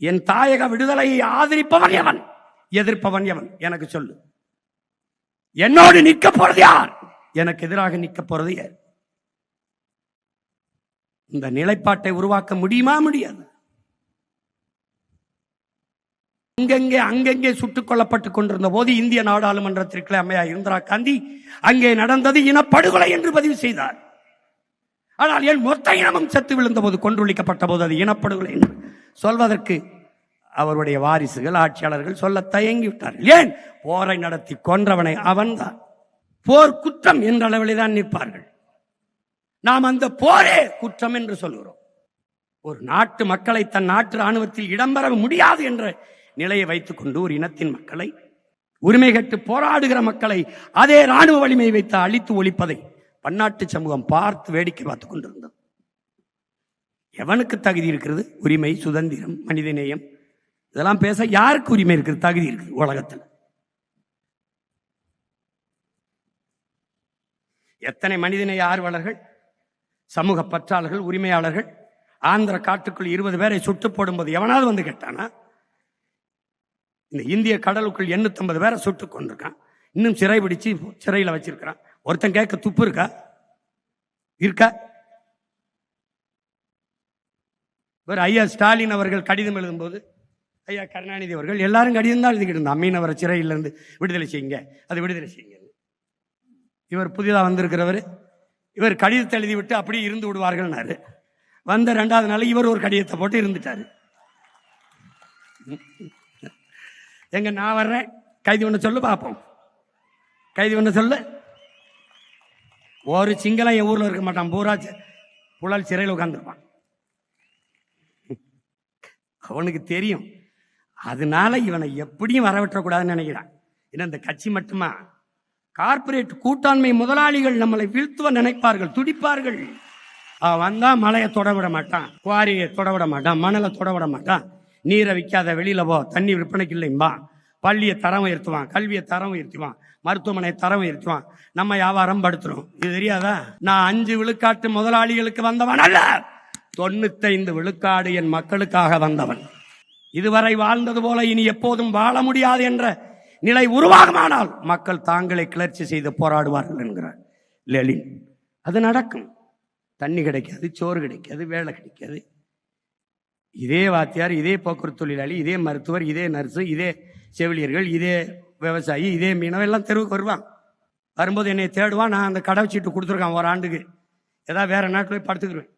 என் தாயக விடுதலையை ஆதரிப்பவன் எவன், எதிர்ப்பவன் எவன்? எனக்கு சொல்லு. என்னோடு நிற்க போறது யார், எனக்கு எதிராக நிற்க போறது யார்? இந்த நிலைப்பாட்டை உருவாக்க முடியுமா? முடியாது. அங்கங்கே சுட்டுக் கொல்லப்பட்டுக் கொண்டிருந்த போது இந்திய நாடாளுமன்றத்திற்கு அம்மையார் இந்திரா காந்தி அங்கே நடந்தது இனப்படுகொலை என்று பதிவு செய்தார். ஆனால் என் மொத்த இனமும் செத்து விழுந்த போது, கொன்றொழிக்கப்பட்ட போது அது இனப்படுகொலை என்று சொல்வதற்கு அவருடைய வாரிசுகள், ஆட்சியாளர்கள் சொல்ல தயங்கிவிட்டார்கள். ஏன்? போரை நடத்தி கொன்றவனை அவன்தான். போர் குற்றம் என்ற அளவிலே தான் நிற்பார்கள். நாம் அந்த போரே குற்றம் என்று சொல்கிறோம். ஒரு நாட்டு மக்களை தன் நாட்டு ராணுவத்தில் இடம்பெற முடியாது என்ற நிலையை வைத்துக் கொண்டு ஒரு இனத்தின் மக்களை, உரிமை கட்டு போராடுகிற மக்களை அதே ராணுவ வலிமை வைத்து அழித்து ஒழிப்பதை பன்னாட்டு சமூகம் பார்த்து வேடிக்கை பார்த்துக் கொண்டிருந்தது. எவனுக்கு தகுதி இருக்கிறது? உரிமை, சுதந்திரம், மனிதநேயம் இதெல்லாம் பேச யாருக்கு உரிமை இருக்குது, தகுதி இருக்குது உலகத்தில்? எத்தனை மனிதநேய ஆர்வலர்கள், சமூக பற்றாளர்கள், உரிமையாளர்கள் ஆந்திர காட்டுக்குள் 20 பேரை சுட்டு போடும்போது எவனாவது வந்து கேட்டானா? இந்த இந்திய கடலுக்குள் 850 பேரை சுட்டு கொண்டிருக்கான், இன்னும் சிறை பிடிச்சு சிறையில் வச்சிருக்கிறான். ஒருத்தன் கேட்க துப்பு இருக்கா? இருக்கா? இவர் ஐயா ஸ்டாலின் அவர்கள் கடிதம் எழுதும் போது, ஐயா கருணாநிதி அவர்கள் எல்லாரும் கடிதம் தான் எழுதிக்கிட்டு இருந்தான். மீனவரை சிறையிலிருந்து விடுதலை செய்யுங்க, அது விடுதலை செய்யுங்க. இவர் புதிதாக வந்திருக்கிறவர், இவர் கடிதத்தை எழுதிவிட்டு அப்படியே இருந்து விடுவார்கள். வந்த 2வது நாள் இவர் ஒரு கடிதத்தை போட்டு இருந்துட்டாரு. எங்க நான் வர்றேன், கைது பண்ண சொல்லு பார்ப்போம், கைது பண்ண சொல்லு. ஒரு சிங்களம் என் ஊர்ல இருக்க மாட்டான், பூரா புழல் சிறையில் உட்கார்ந்துருப்பான். அவனுக்கு தெரியும். அதனால இவனை எப்படியும் வரவிட்டக்கூடாதுன்னு நினைக்கிறான். ஏன்னா இந்த கட்சி மட்டுமா, கார்பரேட் கூட்டாண்மை முதலாளிகள் நம்மளை வீழ்த்துவ நினைப்பார்கள், துடிப்பார்கள். வந்தா மலையை தொடவிட மாட்டான், குவாரியை தொடவிட மாட்டான், மணலை தொடவிட மாட்டான், நீரை விற்காத வெளியில போ, தண்ணி விற்பனைக்கு இல்லைம்பா, பள்ளியை தரம் உயர்த்துவான், கல்வியை தரம் உயர்த்துவான், மருத்துவமனை தரம் உயர்த்துவான், நம்ம வியாபாரம் படுத்துறோம். இது தெரியாதா? நான் 5 விழுக்காட்டு முதலாளிகளுக்கு வந்தவன் அல்ல, 95 விழுக்காடு என் மக்களுக்காக வந்தவன். இதுவரை வாழ்ந்தது போல இனி எப்போதும் வாழ முடியாது என்ற நிலை உருவாகுமானால் மக்கள் தாங்களை கிளர்ச்சி செய்து போராடுவார்கள் என்கிறார் லெனின். அது நடக்கும். தண்ணி கிடைக்காது, சோறு கிடைக்காது, வேலை கிடைக்காது. இதே வாத்தியார், இதே போக்குவரத்து தொழிலாளி, இதே மருத்துவர், இதே நர்ஸு, இதே செவிலியர்கள், இதே விவசாயி, இதே மீனவ எல்லாம் தெருவுக்கு வருவான். வரும்போது என்னை தேடுவான். நான் அந்த கடை சீட்டு கொடுத்துருக்கான் ஒரு ஆண்டுக்கு, ஏதாவது வேற நாட்டில் போய் படுத்துக்குருவேன்.